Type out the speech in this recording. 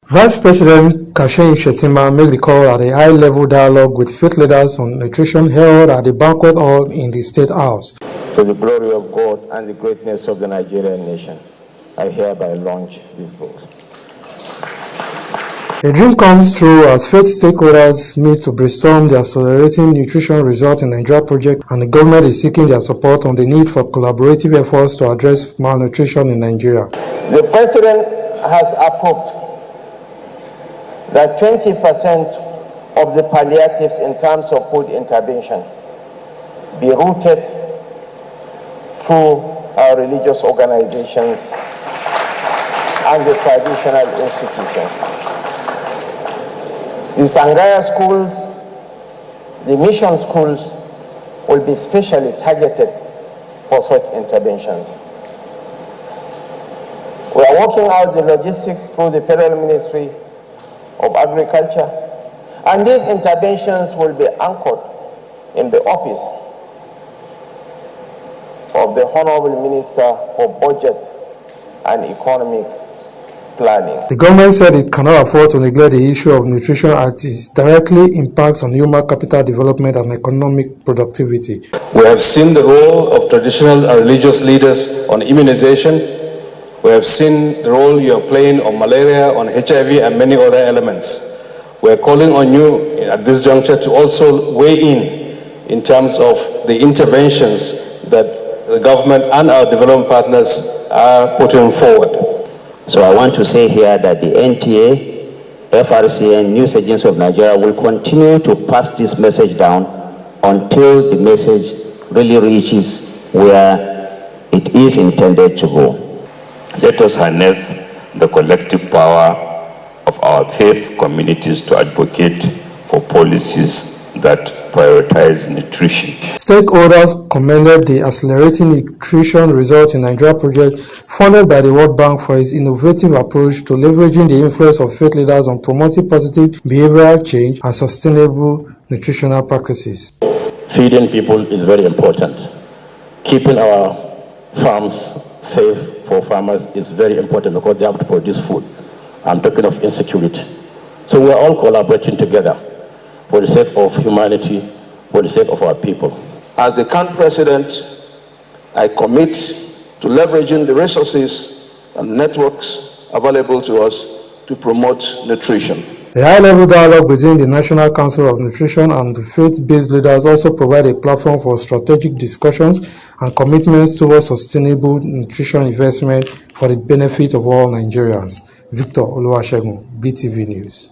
Vice President Kashin Shettima made the call at a high-level dialogue with faith leaders on nutrition held at the banquet hall in the State House. To the glory of God and the greatness of the Nigerian nation, I hereby launch these books. A dream comes true as faith stakeholders meet to brainstorm the Accelerating Nutrition Results in Nigeria project, and the government is seeking their support on the need for collaborative efforts to address malnutrition in Nigeria. The President has approved that 20% of the palliatives in terms of food intervention be routed through our religious organizations and the traditional institutions. The Sangaya schools, the mission schools will be specially targeted for such interventions. We are working out the logistics through the Federal Ministry of Agriculture, and these interventions will be anchored in the office of the Honorable Minister for Budget and Economic Planning. The government said it cannot afford to neglect the issue of nutrition as it directly impacts on human capital development and economic productivity. We have seen the role of traditional and religious leaders on immunization. We have seen the role you are playing on malaria, on HIV, and many other elements. We are calling on you at this juncture to also weigh in terms of the interventions that the government and our development partners are putting forward. So I want to say here that the NTA, FRC, and News Agency of Nigeria will continue to pass this message down until the message really reaches where it is intended to go. Let us harness the collective power of our faith communities to advocate for policies that prioritize nutrition. Stakeholders commended the Accelerating Nutrition Results in Nigeria project funded by the World Bank for its innovative approach to leveraging the influence of faith leaders on promoting positive behavioral change and sustainable nutritional practices. Feeding people is very important. Keeping our farms safe for farmers is very important because they have to produce food. I'm talking of insecurity. So we are all collaborating together for the sake of humanity, for the sake of our people. As the current president, I commit to leveraging the resources and networks available to us to promote nutrition. The high-level dialogue between the National Council of Nutrition and the faith-based leaders also provide a platform for strategic discussions and commitments towards sustainable nutrition investment for the benefit of all Nigerians. Victor Oluwasegun, BTV News.